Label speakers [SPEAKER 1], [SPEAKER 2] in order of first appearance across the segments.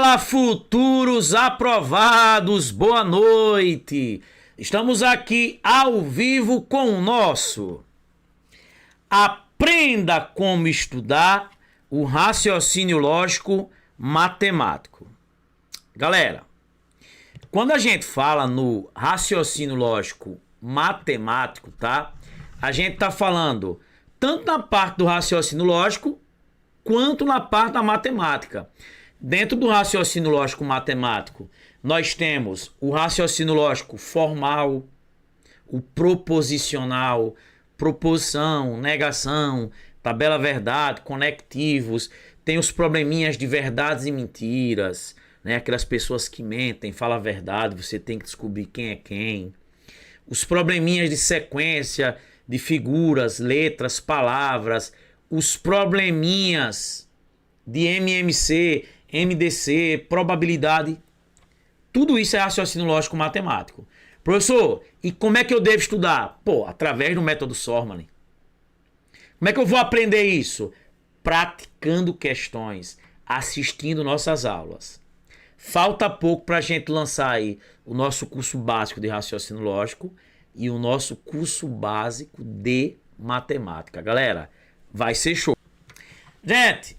[SPEAKER 1] Fala, futuros aprovados, boa noite. Estamos aqui ao vivo com o nosso Aprenda como estudar o raciocínio lógico matemático. Galera, quando a gente fala no raciocínio lógico matemático, tá? A gente tá falando tanto na parte do raciocínio lógico quanto na parte da matemática. Dentro do raciocínio lógico matemático, nós temos o raciocínio lógico formal, o proposicional, proposição, negação, tabela verdade, conectivos, tem os probleminhas de verdades e mentiras, né? Aquelas pessoas que mentem, falam a verdade, você tem que descobrir quem é quem. Os probleminhas de sequência, de figuras, letras, palavras, os probleminhas de MMC, MDC, probabilidade, tudo isso é raciocínio lógico matemático. Professor, e como é que eu devo estudar? Pô, através do método Sorman. Como é que eu vou aprender isso? Praticando questões, assistindo nossas aulas. Falta pouco para a gente lançar aí o nosso curso básico de raciocínio lógico e o nosso curso básico de matemática. Galera, vai ser show. Gente,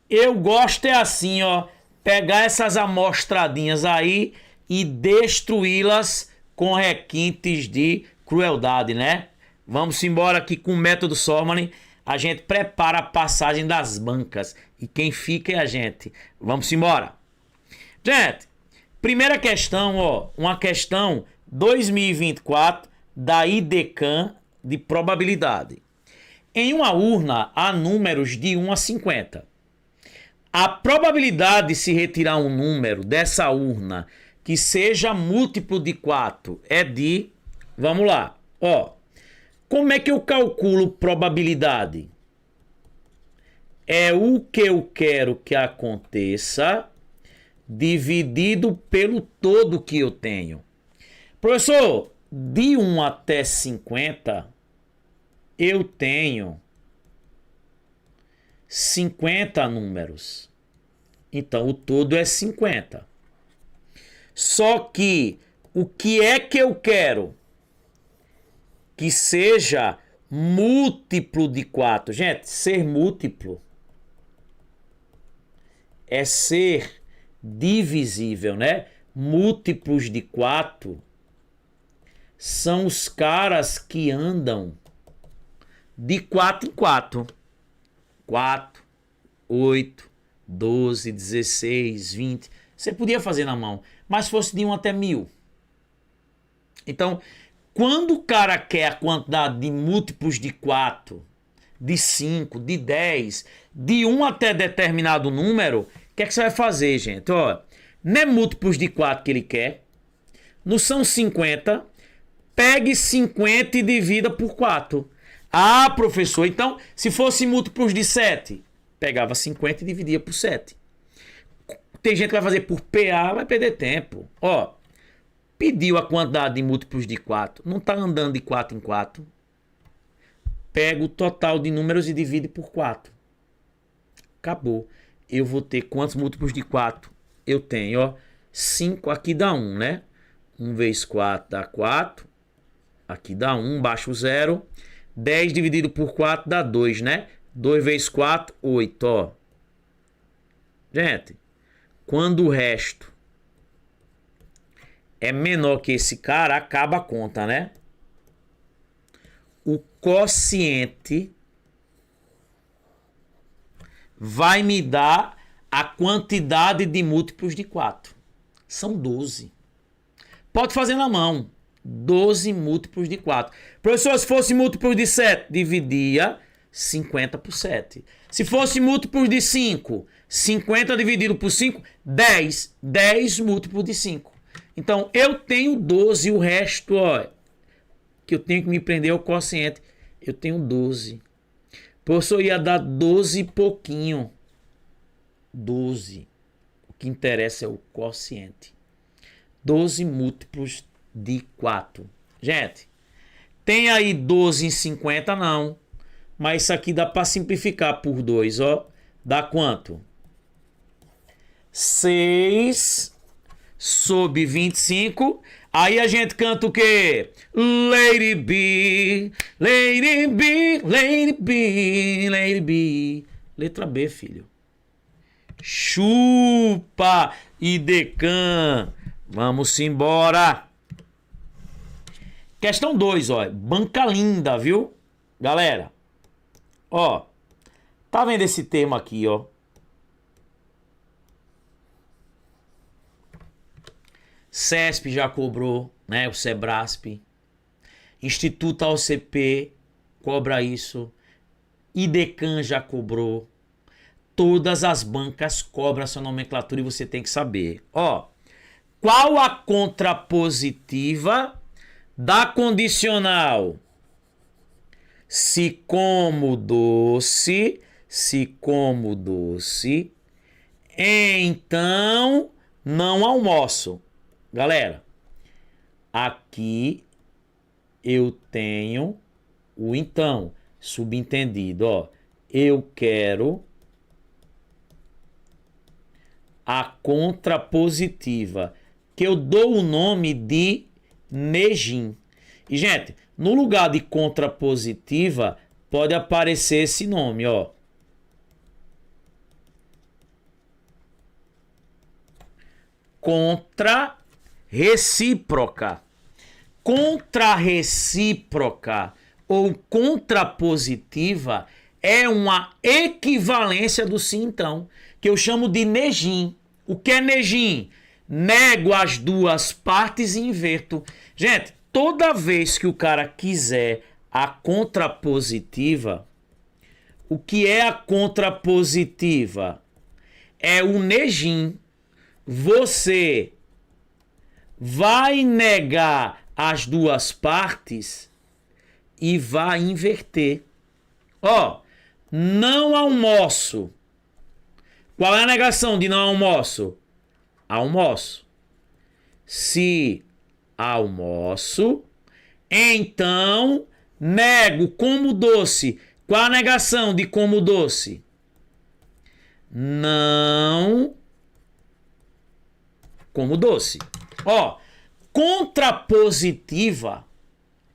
[SPEAKER 1] eu gosto é assim, ó, pegar essas amostradinhas aí e destruí-las com requintes de crueldade, né? Vamos embora aqui com o método Sorman. A gente prepara a passagem das bancas e quem fica é a gente. Vamos embora. Gente, primeira questão, ó, uma questão 2024 da IDECAM de probabilidade. Em uma urna há números de 1 a 50. A probabilidade de se retirar um número dessa urna que seja múltiplo de 4 é de... Vamos lá. Ó, como é que eu calculo probabilidade? É o que eu quero que aconteça dividido pelo todo que eu tenho. Professor, de 1 até 50, eu tenho 50 números. Então, o todo é 50. Só que, o que é que eu quero? Que seja múltiplo de 4. Gente, ser múltiplo é ser divisível, né? Múltiplos de 4 são os caras que andam de 4 em 4. 4, 8, 12, 16, 20. Você podia fazer na mão, mas fosse de 1 até 1000. Então, quando o cara quer a quantidade de múltiplos de 4, de 5, de 10, de 1 até determinado número, o que é que você vai fazer, gente? Ó, não é múltiplos de 4 que ele quer. Não são 50. Pegue 50 e divida por 4. Ah, professor, então, se fosse múltiplos de 7, pegava 50 e dividia por 7. Tem gente que vai fazer por PA, vai perder tempo. Ó, pediu a quantidade de múltiplos de 4, não está andando de 4 em 4. Pega o total de números e divide por 4. Acabou. Eu vou ter quantos múltiplos de 4? Eu tenho, ó, 5, aqui dá 1, né? 1 vezes 4 dá 4. Aqui dá 1, baixo 0. 10 dividido por 4 dá 2, né? 2 vezes 4, 8, ó. Gente, quando o resto é menor que esse cara, acaba a conta, né? O quociente vai me dar a quantidade de múltiplos de 4. São 12. Pode fazer na mão. 12 múltiplos de 4. Professor, se fosse múltiplos de 7, dividia 50 por 7. Se fosse múltiplos de 5, 50 dividido por 5, 10. 10 múltiplos de 5. Então, eu tenho 12, o resto, ó, que eu tenho que me prender ao quociente. Eu tenho 12. Professor, ia dar 12 e pouquinho. 12. O que interessa é o quociente. 12 múltiplos de 4. Gente, tem aí 12 em 50? Não. Mas isso aqui dá para simplificar por 2, ó. Dá quanto? 6/25. Aí a gente canta o quê? Lady B, Lady B, Lady B, Lady B. Letra B, filho. Chupa e Decan. Vamos embora. Questão 2, ó. Banca linda, viu? Galera, ó. Tá vendo esse termo aqui, ó? CESP já cobrou, né? O Sebrasp. Instituto AOCP cobra isso. IDECAN já cobrou. Todas as bancas cobram essa nomenclatura e você tem que saber. Ó, qual a contrapositiva da condicional? Se como doce, então não almoço. Galera, aqui eu tenho o então, subentendido, ó. Eu quero a contrapositiva, que eu dou o nome de Nejin. E, gente, no lugar de contrapositiva, pode aparecer esse nome, ó. Contrarrecíproca. Contrarrecíproca ou contrapositiva é uma equivalência do sim então, que eu chamo de Nejin. O que é Nejin? Nego as duas partes e inverto. Gente, toda vez que o cara quiser a contrapositiva, o que é a contrapositiva? É o Nejin. Você vai negar as duas partes e vai inverter. Ó, não almoço. Qual é a negação de não almoço? Almoço. Se almoço, então nego como doce. Qual a negação de como doce? Não como doce. Ó, contrapositiva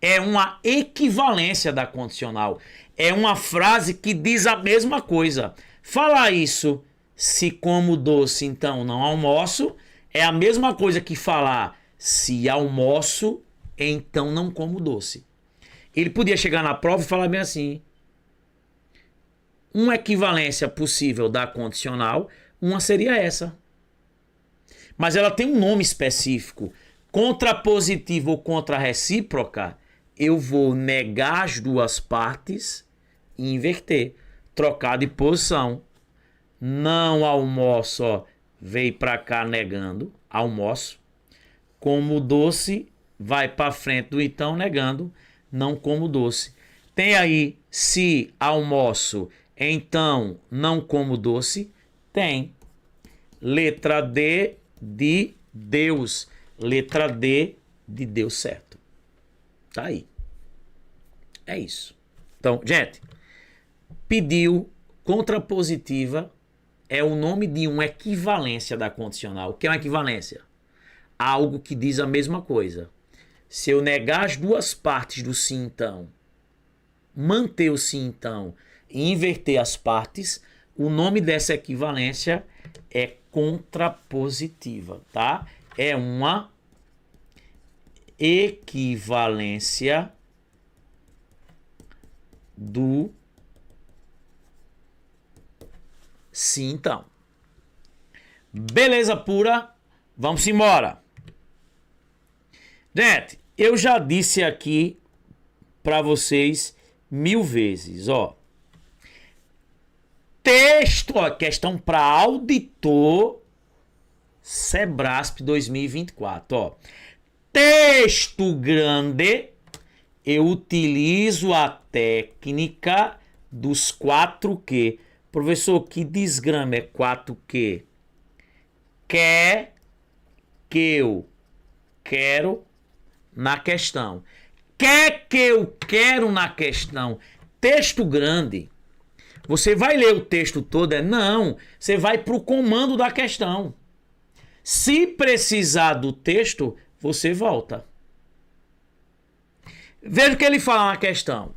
[SPEAKER 1] é uma equivalência da condicional. É uma frase que diz a mesma coisa. Falar isso, se como doce, então não almoço, é a mesma coisa que falar se almoço, então não como doce. Ele podia chegar na prova e falar bem assim. Uma equivalência possível da condicional, uma seria essa. Mas ela tem um nome específico. Contrapositiva ou contrarrecíproca, eu vou negar as duas partes e inverter. Trocar de posição. Não almoço, ó, veio pra cá negando, almoço. Como doce, vai pra frente do então negando, não como doce. Tem aí, se almoço, então não como doce. Tem. Letra D de Deus. Letra D de Deus certo. Tá aí. É isso. Então, gente, pediu contrapositiva é o nome de uma equivalência da condicional. O que é uma equivalência? Algo que diz a mesma coisa. Se eu negar as duas partes do sim então, manter o sim então e inverter as partes, o nome dessa equivalência é contrapositiva, tá? É uma equivalência do sim então. Beleza pura? Vamos embora. Gente, eu já disse aqui para vocês 1000 vezes, ó. Texto, ó, questão para auditor Sebrasp 2024, ó. Texto grande, eu utilizo a técnica dos 4Q. Professor, que desgrama é 4Q? Quer, que eu quero na questão. Quer que eu quero na questão. Texto grande. Você vai ler o texto todo? Não. Você vai para o comando da questão. Se precisar do texto, você volta. Veja o que ele fala na questão.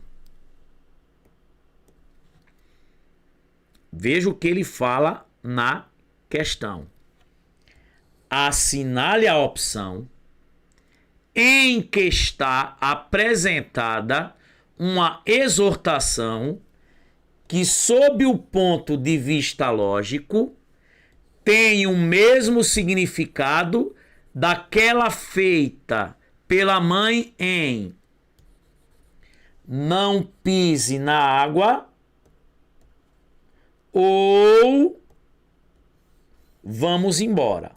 [SPEAKER 1] Veja o que ele fala na questão. Assinale a opção em que está apresentada uma exortação que, sob o ponto de vista lógico, tem o mesmo significado daquela feita pela mãe em não pise na água ou vamos embora.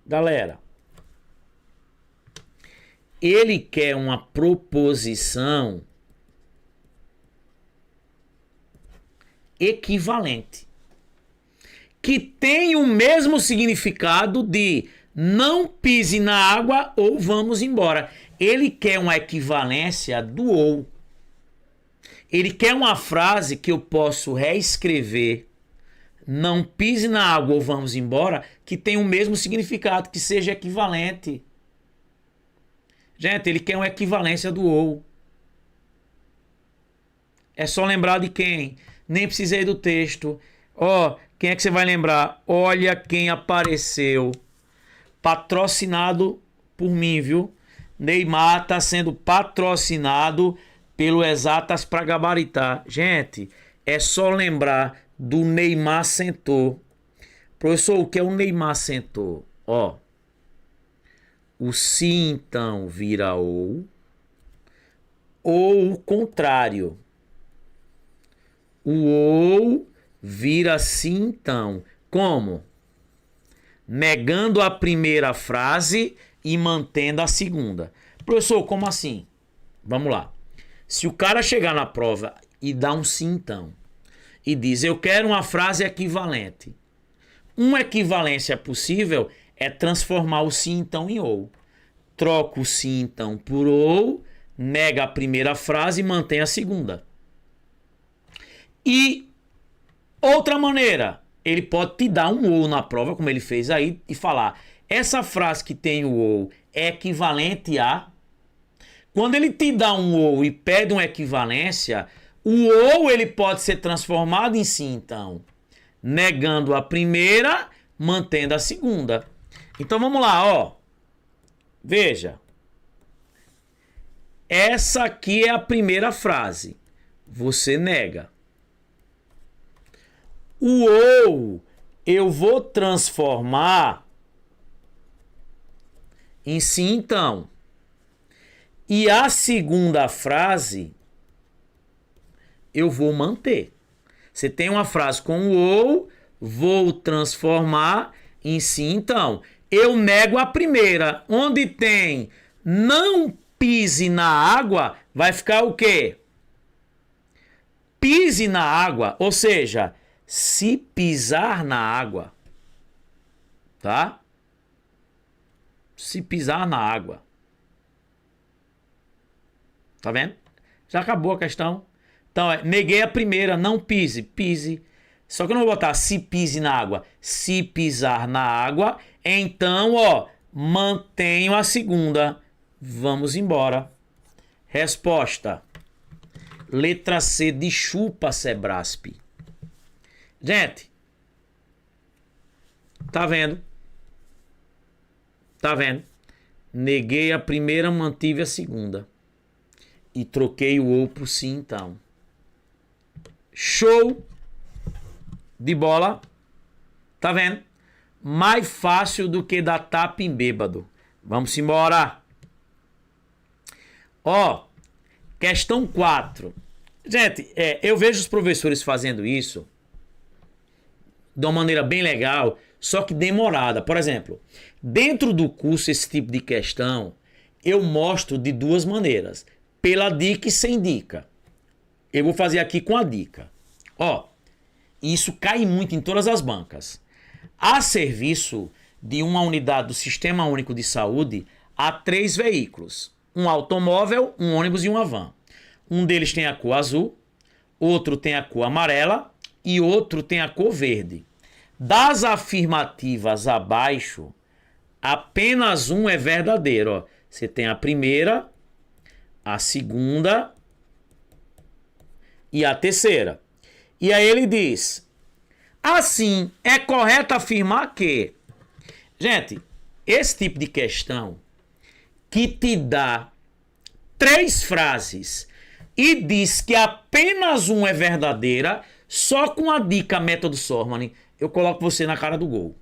[SPEAKER 1] Galera, ele quer uma proposição equivalente, que tem o mesmo significado de não pise na água ou vamos embora. Ele quer uma equivalência do ou. Ele quer uma frase que eu posso reescrever, não pise na água ou vamos embora, que tem o mesmo significado, que seja equivalente. Gente, ele quer uma equivalência do ou. É só lembrar de quem? Nem precisei do texto. Quem é que você vai lembrar? Olha quem apareceu. Patrocinado por mim, viu? Neymar está sendo patrocinado pelo Exatas para Gabaritar. Gente, é só lembrar do Neymar sentou. Professor, o que é o Neymar sentou? O se então vira ou o contrário. O ou vira se então. Como? Negando a primeira frase e mantendo a segunda. Professor, como assim? Vamos lá. Se o cara chegar na prova e dá um sim então e diz, eu quero uma frase equivalente. Uma equivalência possível é transformar o sim então em ou. Troca o sim então por ou, nega a primeira frase e mantém a segunda. E outra maneira, ele pode te dar um ou na prova, como ele fez aí, e falar, essa frase que tem o ou é equivalente a... Quando ele te dá um ou e pede uma equivalência, o ou ele pode ser transformado em sim então, negando a primeira, mantendo a segunda. Então vamos lá, veja. Essa aqui é a primeira frase. Você nega. O ou eu vou transformar em sim então. E a segunda frase eu vou manter. Você tem uma frase com o ou, vou transformar em sim então. Eu nego a primeira. Onde tem não pise na água, vai ficar o quê? Pise na água, ou seja, se pisar na água, tá? Se pisar na água. Tá vendo? Já acabou a questão. Então, neguei a primeira, não pise, pise. Só que eu não vou botar se pise na água. Se pisar na água, então, mantenho a segunda. Vamos embora. Resposta. Letra C de chupa, Sebrasp. Gente, tá vendo? Tá vendo? Neguei a primeira, mantive a segunda. E troquei o ou por sim, então. Show de bola. Tá vendo? Mais fácil do que dar tapa em bêbado. Vamos embora. Questão 4. Gente, eu vejo os professores fazendo isso de uma maneira bem legal, só que demorada. Por exemplo, dentro do curso, esse tipo de questão, eu mostro de duas maneiras. Pela dica e sem dica. Eu vou fazer aqui com a dica. Isso cai muito em todas as bancas. A serviço de uma unidade do Sistema Único de Saúde, há 3 veículos. Um automóvel, um ônibus e uma van. Um deles tem a cor azul, outro tem a cor amarela e outro tem a cor verde. Das afirmativas abaixo, apenas um é verdadeiro. Ó. Você tem a primeira, a segunda e a terceira. E aí ele diz, assim, é correto afirmar que... Gente, esse tipo de questão que te dá 3 frases e diz que apenas uma é verdadeira, só com a dica método Sorman, eu coloco você na cara do gol.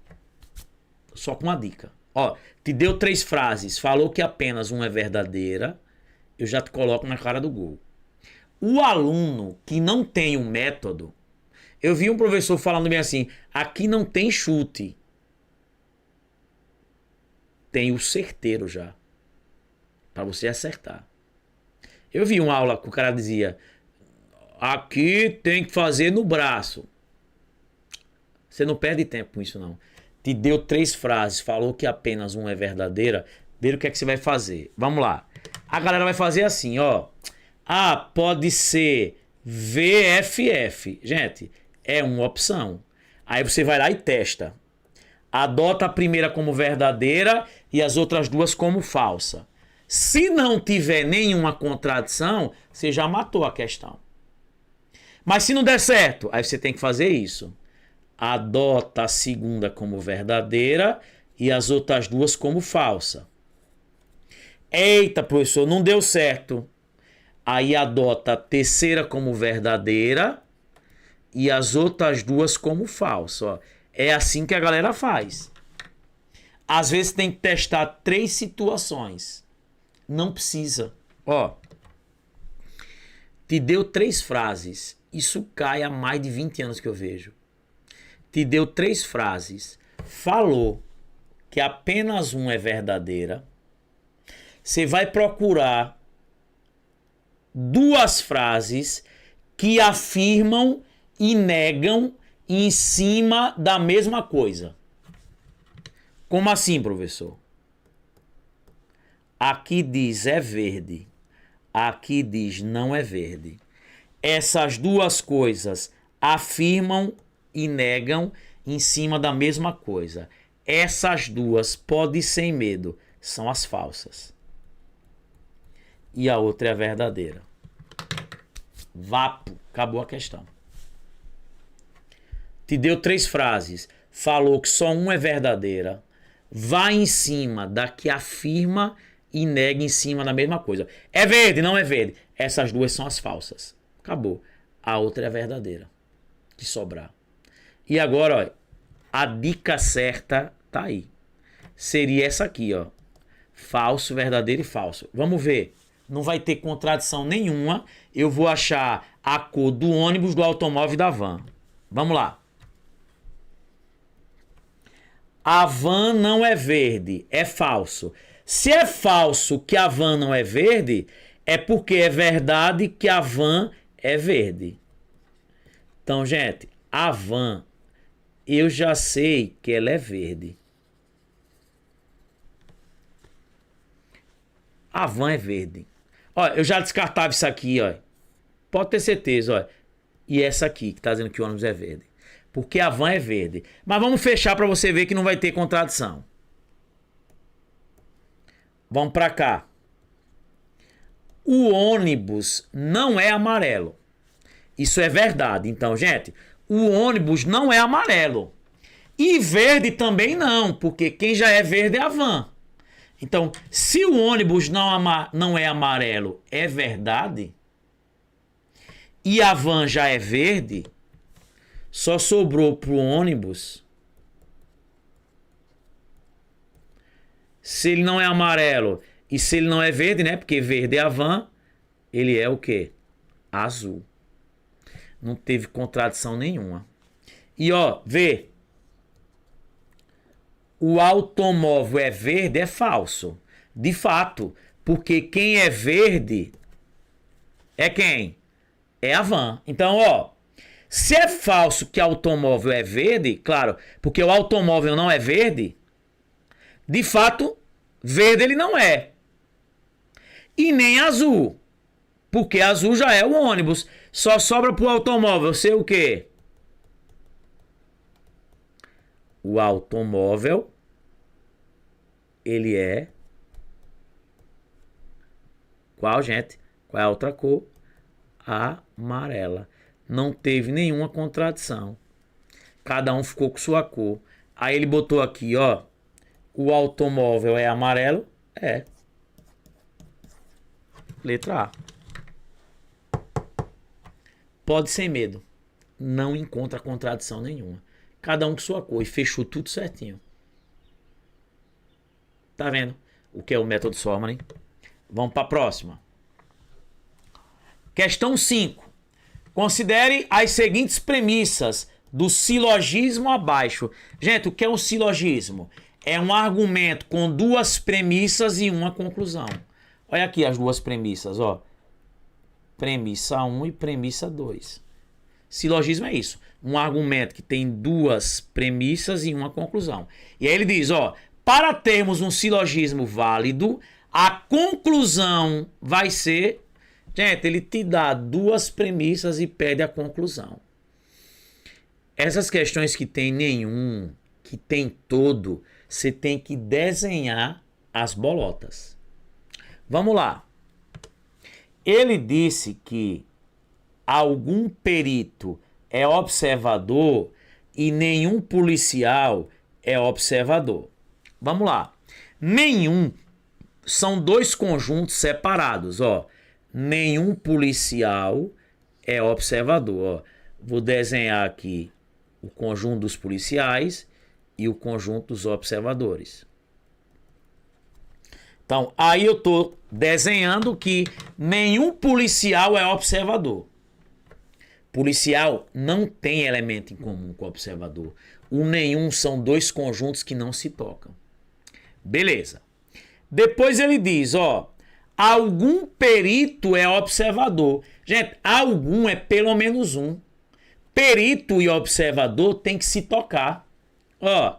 [SPEAKER 1] Só com uma dica. Ó, te deu 3 frases, falou que apenas uma é verdadeira, eu já te coloco na cara do gol. O aluno que não tem um método, eu vi um professor falando bem assim, aqui não tem chute. Tem o certeiro já. Para você acertar. Eu vi uma aula que o cara dizia, aqui tem que fazer no braço. Você não perde tempo com isso não. Te deu 3 frases, falou que apenas uma é verdadeira, veja o que é que você vai fazer. Vamos lá. A galera vai fazer assim, ó. Ah, pode ser VFF. Gente, é uma opção. Aí você vai lá e testa. Adota a primeira como verdadeira e as outras 2 como falsa. Se não tiver nenhuma contradição, você já matou a questão. Mas se não der certo, aí você tem que fazer isso. Adota a segunda como verdadeira e as outras 2 como falsa. Eita, professor, não deu certo. Aí adota a terceira como verdadeira e as outras 2 como falsa. Ó. É assim que a galera faz. Às vezes tem que testar 3 situações. Não precisa. Ó, te deu 3 frases. Isso cai há mais de 20 anos que eu vejo. Te deu 3 frases. Falou que apenas uma é verdadeira. Você vai procurar 2 frases que afirmam e negam em cima da mesma coisa. Como assim, professor? Aqui diz é verde, aqui diz não é verde. Essas 2 coisas afirmam e negam em cima da mesma coisa. Essas 2, pode ir sem medo, são as falsas. E a outra é a verdadeira. Vapo, acabou a questão. Te deu 3 frases, falou que só uma é verdadeira, vai em cima da que afirma e nega em cima da mesma coisa. É verde, não é verde. Essas 2 são as falsas. Acabou. A outra é a verdadeira. Que sobrar. E agora, ó, a dica certa tá aí. Seria essa aqui, ó. Falso, verdadeiro e falso. Vamos ver. Não vai ter contradição nenhuma. Eu vou achar a cor do ônibus, do automóvel e da van. Vamos lá. A van não é verde. É falso. Se é falso que a van não é verde, é porque é verdade que a van é verde. Então, gente, a van, eu já sei que ela é verde. A van é verde. Olha, eu já descartava isso aqui, ó. Pode ter certeza, ó. E essa aqui, que tá dizendo que o ônibus é verde. Porque a van é verde. Mas vamos fechar para você ver que não vai ter contradição. Vamos para cá. O ônibus não é amarelo. Isso é verdade. Então, gente, o ônibus não é amarelo. E verde também não, porque quem já é verde é a van. Então, se o ônibus não é amarelo, é verdade, e a van já é verde, só sobrou pro ônibus. Se ele não é amarelo e se ele não é verde, né? Porque verde é a van, ele é o quê? Azul. Não teve contradição nenhuma. E ó, vê. O automóvel é verde é falso. De fato. Porque quem é verde é quem? É a van. Então, ó. Se é falso que automóvel é verde, claro, porque o automóvel não é verde, de fato, verde ele não é. E nem azul. Porque azul já é o ônibus. Só sobra pro automóvel ser o quê? O automóvel, ele é... Qual, gente? Qual é a outra cor? Amarela. Não teve nenhuma contradição. Cada um ficou com sua cor. Aí ele botou aqui, ó. O automóvel é amarelo? É. Letra A. Pode sem medo. Não encontra contradição nenhuma. Cada um com sua cor. E fechou tudo certinho. Tá vendo o que é o método Sorman? Vamos para a próxima. Questão 5. Considere as seguintes premissas do silogismo abaixo. Gente, o que é um silogismo? É um argumento com duas premissas e uma conclusão. Olha aqui as duas premissas, ó. Premissa 1 e premissa 2. Silogismo é isso. Um argumento que tem duas premissas e uma conclusão. E aí ele diz, ó, para termos um silogismo válido, a conclusão vai ser... Gente, ele te dá duas premissas e pede a conclusão. Essas questões que tem nenhum, que tem todo, você tem que desenhar as bolotas. Vamos lá. Ele disse que algum perito é observador e nenhum policial é observador. Vamos lá. Nenhum são dois conjuntos separados, ó. Nenhum policial é observador, ó. Vou desenhar aqui o conjunto dos policiais e o conjunto dos observadores. Então, aí eu estou desenhando que nenhum policial é observador. Policial não tem elemento em comum com o observador. O nenhum são dois conjuntos que não se tocam. Beleza. Depois ele diz, ó, algum perito é observador. Gente, algum é pelo menos um. Perito e observador tem que se tocar. Ó,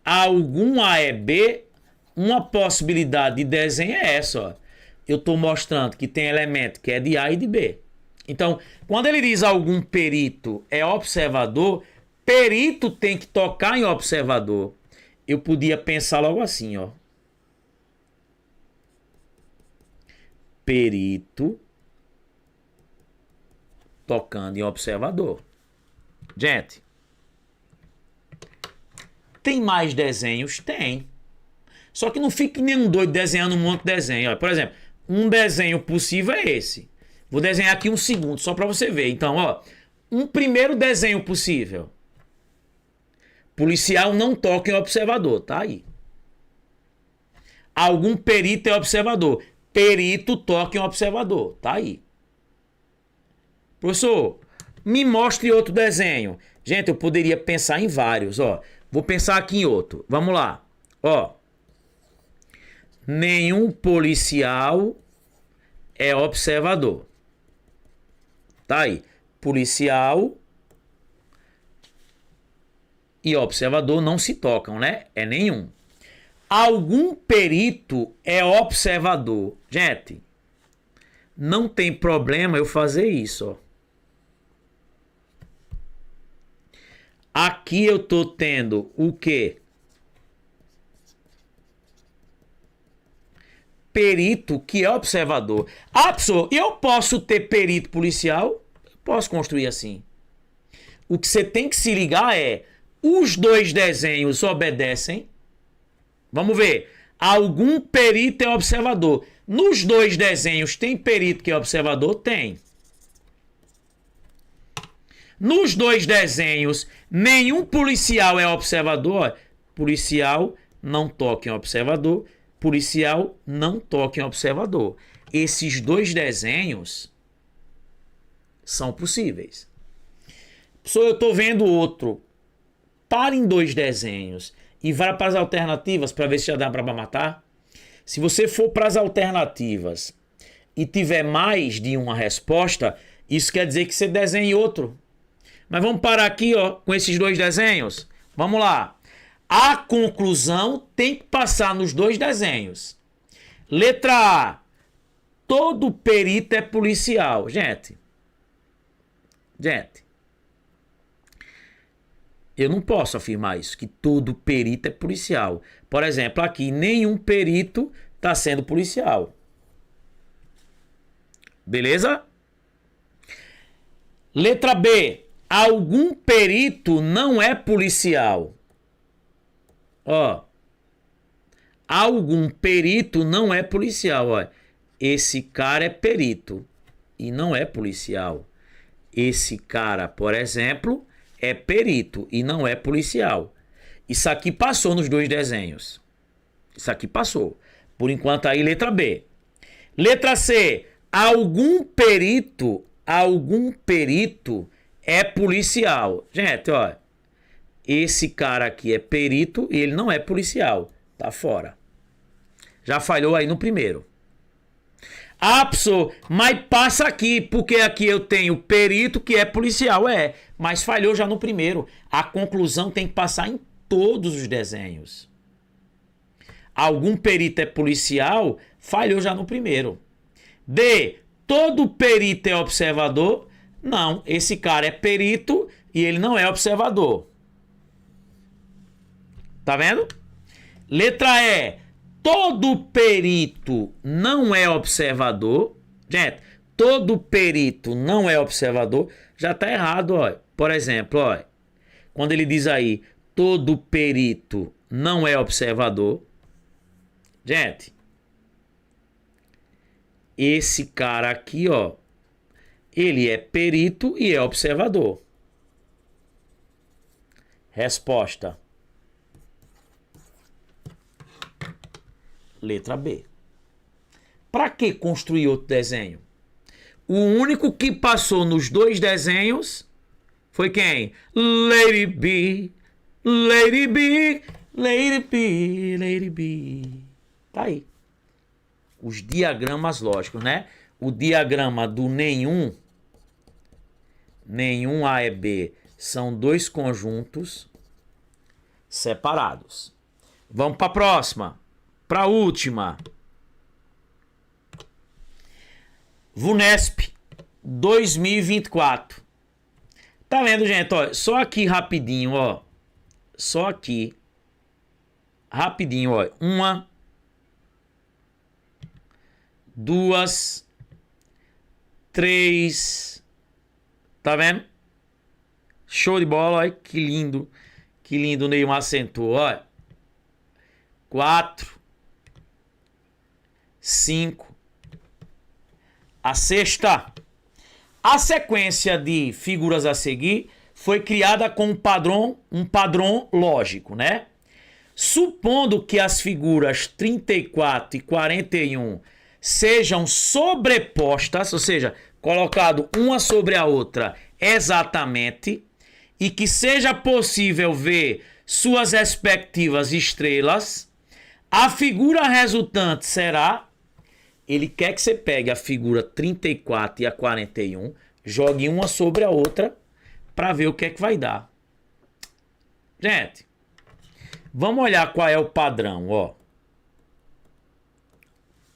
[SPEAKER 1] algum A é B, uma possibilidade de desenho é essa, ó. Eu estou mostrando que tem elemento que é de A e de B. Então, quando ele diz algum perito é observador, perito tem que tocar em observador. Eu podia pensar logo assim, ó. Perito tocando em observador. Gente, tem mais desenhos? Tem. Só que não fique nenhum doido desenhando um monte de desenho. Olha, por exemplo, um desenho possível é esse. Vou desenhar aqui um segundo, só para você ver. Então, ó, um primeiro desenho possível. Policial não toca em observador, tá aí. Algum perito é observador. Perito toca em observador, tá aí. Professor, me mostre outro desenho. Gente, eu poderia pensar em vários, ó. Vou pensar aqui em outro. Vamos lá. Ó. Nenhum policial é observador. Tá aí. Policial e observador não se tocam, né? É nenhum. Algum perito é observador. Gente, não tem problema eu fazer isso, ó. Aqui eu tô tendo o quê? Perito que é observador. Ah, professor, eu posso ter perito policial? Posso construir assim. O que você tem que se ligar é, os dois desenhos obedecem. Vamos ver. Algum perito é observador. Nos dois desenhos tem perito que é observador? Tem. Nos dois desenhos, nenhum policial é observador. Policial não toca em observador. Policial não toca em observador. Esses dois desenhos são possíveis. Só eu estou vendo outro. Para em dois desenhos e vá para as alternativas para ver se já dá para matar. Se você for para as alternativas e tiver mais de uma resposta, isso quer dizer que você desenhe outro. Mas vamos parar aqui, ó, com esses dois desenhos. Vamos lá. A conclusão tem que passar nos dois desenhos. Letra A. Todo perito é policial. Gente, eu não posso afirmar isso, que todo perito é policial. Por exemplo, aqui, nenhum perito está sendo policial. Beleza? Letra B. Algum perito não é policial. Ó. Algum perito não é policial. Ó. Esse cara é perito e não é policial. Esse cara, por exemplo, é perito e não é policial. Isso aqui passou nos dois desenhos. Isso aqui passou. Por enquanto aí, letra B. Letra C. Algum perito é policial. Gente, ó. Esse cara aqui é perito e ele não é policial. Tá fora. Já falhou aí no primeiro. Ah, professor, mas passa aqui, porque aqui eu tenho perito que é policial. É, mas falhou já no primeiro. A conclusão tem que passar em todos os desenhos. Algum perito é policial, falhou já no primeiro. D. Todo perito é observador? Não, esse cara é perito e ele não é observador. Tá vendo? Letra E. Todo perito não é observador. Gente, todo perito não é observador. Já tá errado, ó. Por exemplo, ó. Quando ele diz aí, todo perito não é observador. Gente, esse cara aqui, ó, ele é perito e é observador. Resposta. Letra B. Para que construir outro desenho? O único que passou nos dois desenhos foi quem? Lady B, Lady B, Lady B, Lady B. Tá aí. Os diagramas lógicos, né? O diagrama do nenhum A e B são dois conjuntos separados. Vamos para a próxima. Para a última. VUNESP 2024. Tá vendo, gente? Ó, só aqui rapidinho, ó. Só aqui. Rapidinho, ó. 1, 2, 3. Tá vendo? Show de bola, ó. Que lindo. Que lindo o Neymar acentuou, ó. 4. 5. A sexta. A sequência de figuras a seguir foi criada com um padrão lógico, né? Supondo que as figuras 34 e 41 sejam sobrepostas, ou seja, colocado uma sobre a outra exatamente, e que seja possível ver suas respectivas estrelas, a figura resultante será... Ele quer que você pegue a figura 34 e a 41, jogue uma sobre a outra para ver o que é que vai dar. Gente, vamos olhar qual é o padrão, ó.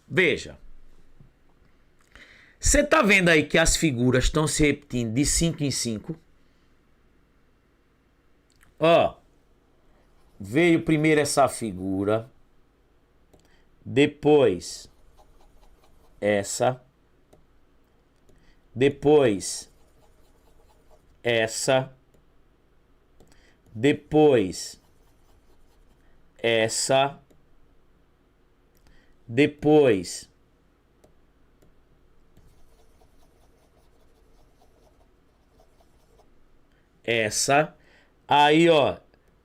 [SPEAKER 1] Veja. Você tá vendo aí que as figuras estão se repetindo de 5 em 5? Ó. Veio primeiro essa figura. Depois essa, depois essa, depois essa, depois essa, aí ó,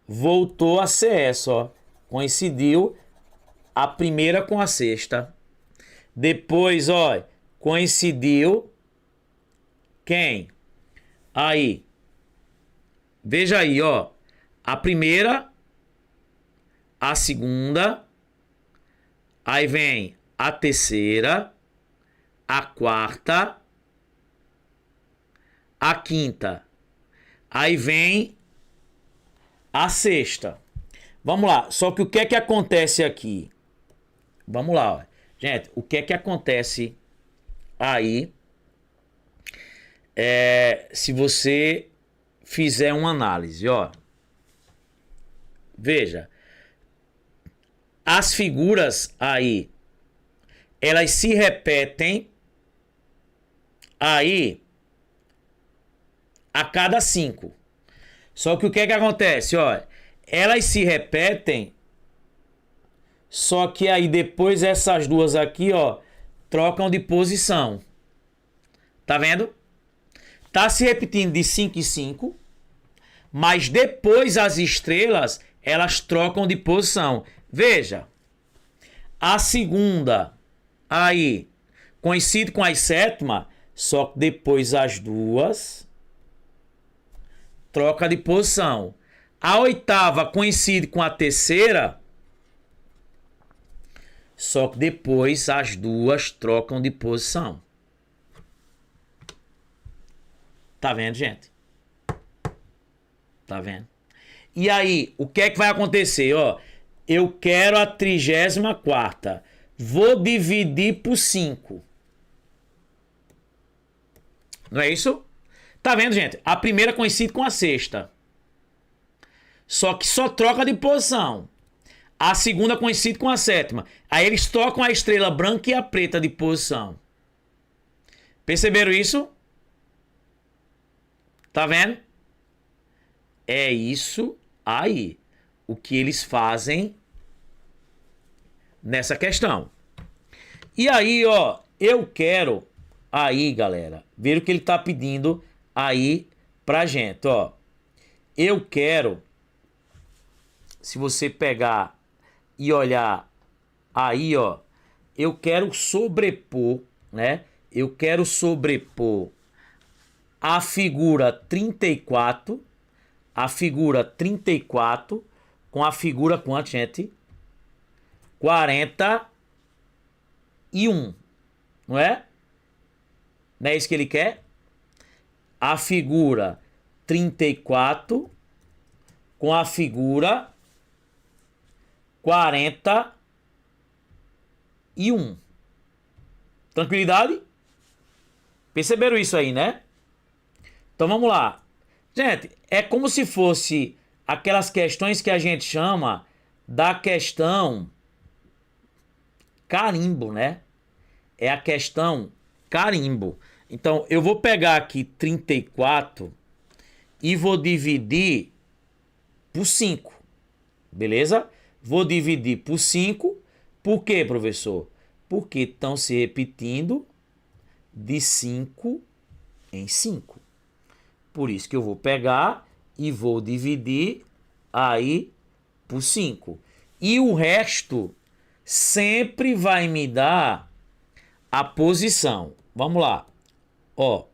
[SPEAKER 1] voltou a ser essa, ó, coincidiu a primeira com a sexta. Depois, ó, coincidiu quem? Aí. Veja aí, ó. A primeira, a segunda, aí vem a terceira, a quarta, a quinta. Aí vem a sexta. Vamos lá. Só que o que é que acontece aqui? Vamos lá, ó. Gente, o que é que acontece aí se você fizer uma análise, ó? Veja, as figuras aí, elas se repetem aí a cada 5. Só que o que é que acontece, ó? Elas se repetem, só que aí depois essas duas aqui, ó, trocam de posição. Tá vendo? Tá se repetindo de 5 em 5, mas depois as estrelas, elas trocam de posição. Veja, a segunda aí coincide com a sétima, só que depois as duas troca de posição. A oitava coincide com a terceira, só que depois as duas trocam de posição. Tá vendo, gente? Tá vendo? E aí, o que é que vai acontecer? Ó, eu quero a 34ª. Vou dividir por 5. Não é isso? Tá vendo, gente? A primeira coincide com a sexta. Só que só troca de posição. A segunda coincide com a sétima. Aí eles trocam a estrela branca e a preta de posição. Perceberam isso? Tá vendo? É isso aí. O que eles fazem nessa questão. E aí, ó, eu quero aí, galera, ver o que ele tá pedindo aí pra gente, ó. Eu quero, se você pegar e olhar aí, ó, eu quero sobrepor, né? Eu quero sobrepor a figura 34, a figura 34 com a figura quanto, gente? 41, não é? Não é isso que ele quer? A figura 34 com a figura 41. Tranquilidade? Perceberam isso aí, né? Então vamos lá. Gente, é como se fosse aquelas questões que a gente chama da questão carimbo, né? É a questão carimbo. Então eu vou pegar aqui 34 e vou dividir por 5. Beleza? Vou dividir por 5. Por quê, professor? Porque estão se repetindo de 5 em 5. Por isso que eu vou pegar e vou dividir aí por 5. E o resto sempre vai me dar a posição. Vamos lá. Ó,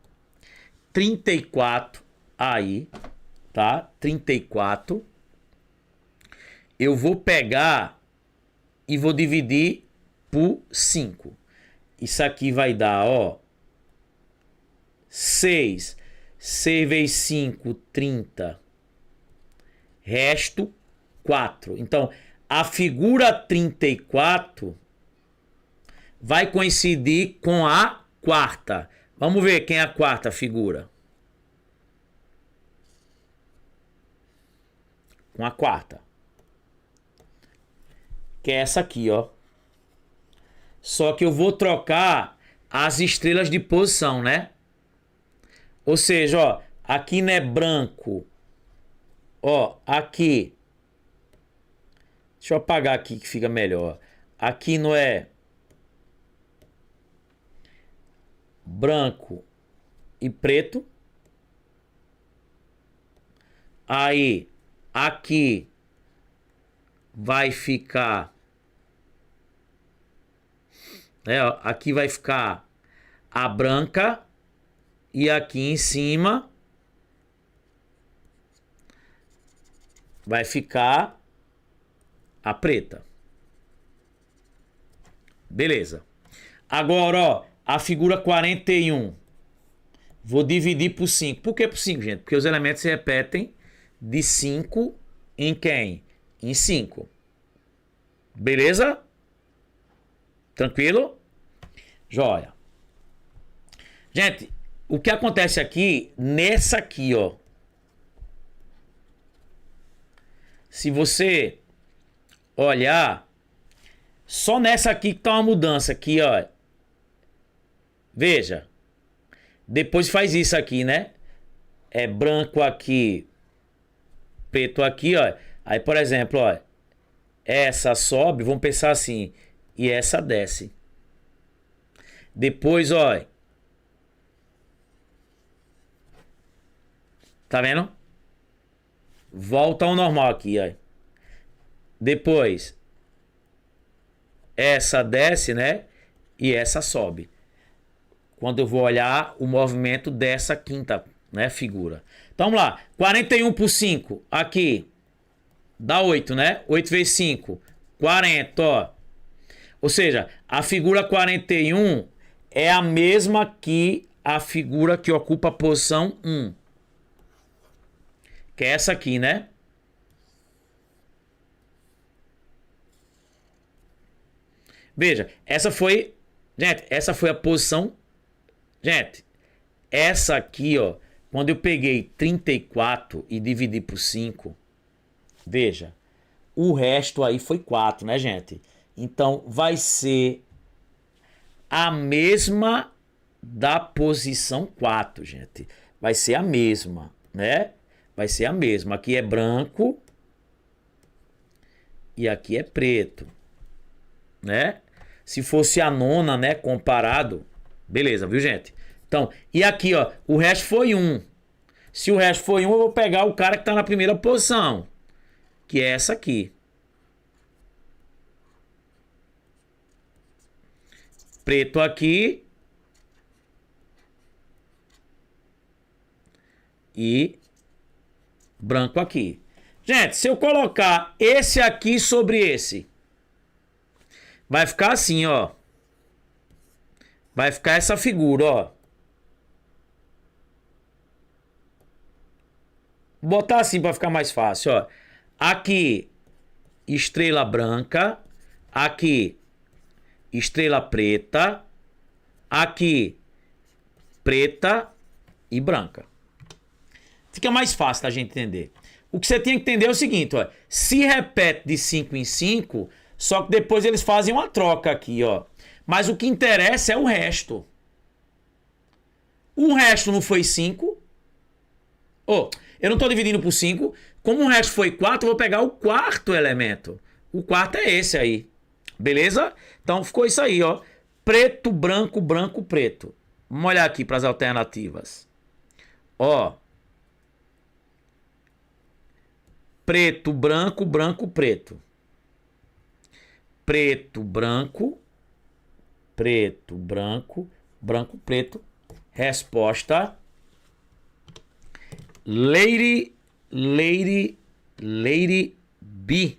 [SPEAKER 1] 34 aí, tá? 34. Eu vou pegar e vou dividir por 5. Isso aqui vai dar, ó, 6. 6 vezes 5, 30. Resto, 4. Então, a figura 34 vai coincidir com a quarta. Vamos ver quem é a quarta figura. Com a quarta. Que é essa aqui, ó. Só que eu vou trocar as estrelas de posição, né? Ou seja, ó, aqui não é branco. Ó, aqui. Deixa eu apagar aqui que fica melhor. Aqui não é branco e preto. Aí, aqui vai ficar, né, ó, aqui vai ficar a branca e aqui em cima vai ficar a preta. Beleza. Agora, ó, a figura 41. Vou dividir por 5. Por que por 5, gente? Porque os elementos se repetem de 5 em quem? Em 5. Beleza? Tranquilo? Joia. Gente, o que acontece aqui, nessa aqui, ó. Se você olhar, só nessa aqui que tá uma mudança aqui, ó. Veja. Depois faz isso aqui, né? É branco aqui, preto aqui, ó. Aí, por exemplo, ó. Essa sobe, vamos pensar assim. E essa desce. Depois, ó. Tá vendo? Volta ao normal aqui, ó. Depois. Essa desce, né? E essa sobe. Quando eu vou olhar o movimento dessa quinta, né, figura. Então vamos lá. 41 por 5. Aqui. Dá 8, né? 8 vezes 5. 40, ó. Ou seja, a figura 41 é a mesma que a figura que ocupa a posição 1. Que é essa aqui, né? Veja, essa foi... Gente, essa foi a posição... Gente, essa aqui, ó... Quando eu peguei 34 e dividi por 5... Veja, o resto aí foi 4, né, gente? Então, vai ser a mesma da posição 4, gente. Vai ser a mesma, né? Vai ser a mesma. Aqui é branco e aqui é preto, né? Se fosse a nona, né, comparado, beleza, viu, gente? Então, e aqui, ó, o resto foi 1. Se o resto foi 1, eu vou pegar o cara que tá na primeira posição, que é essa aqui. Preto aqui. E branco aqui. Gente, se eu colocar esse aqui sobre esse, vai ficar assim, ó. Vai ficar essa figura, ó. Vou botar assim para ficar mais fácil, ó. Aqui, estrela branca. Aqui, estrela preta. Aqui, preta e branca. Fica mais fácil da gente entender. O que você tem que entender é o seguinte, ó. Se repete de 5 em 5, só que depois eles fazem uma troca aqui, ó. Mas o que interessa é o resto. O resto não foi 5. Oh, eu não estou dividindo por 5. Como o resto foi 4, eu vou pegar o quarto elemento. O quarto é esse aí. Beleza? Então ficou isso aí, ó. Preto, branco, branco, preto. Vamos olhar aqui para as alternativas. Ó. Preto, branco, branco, preto. Preto, branco. Preto, branco, branco, preto. Resposta. Lady B.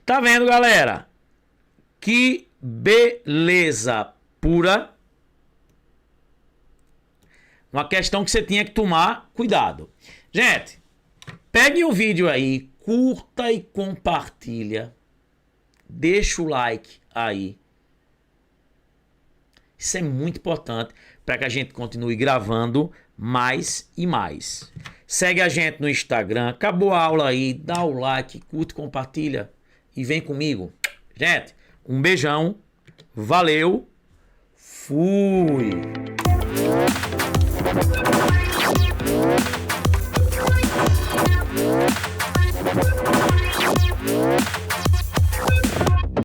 [SPEAKER 1] Tá vendo, galera? Que beleza pura. Uma questão que você tinha que tomar cuidado. Gente, pegue o vídeo aí, curta e compartilha. Deixa o like aí. Isso é muito importante para que a gente continue gravando mais e mais. Segue a gente no Instagram. Acabou a aula aí, dá o like, curte, compartilha e vem comigo. Gente, um beijão. Valeu. Fui.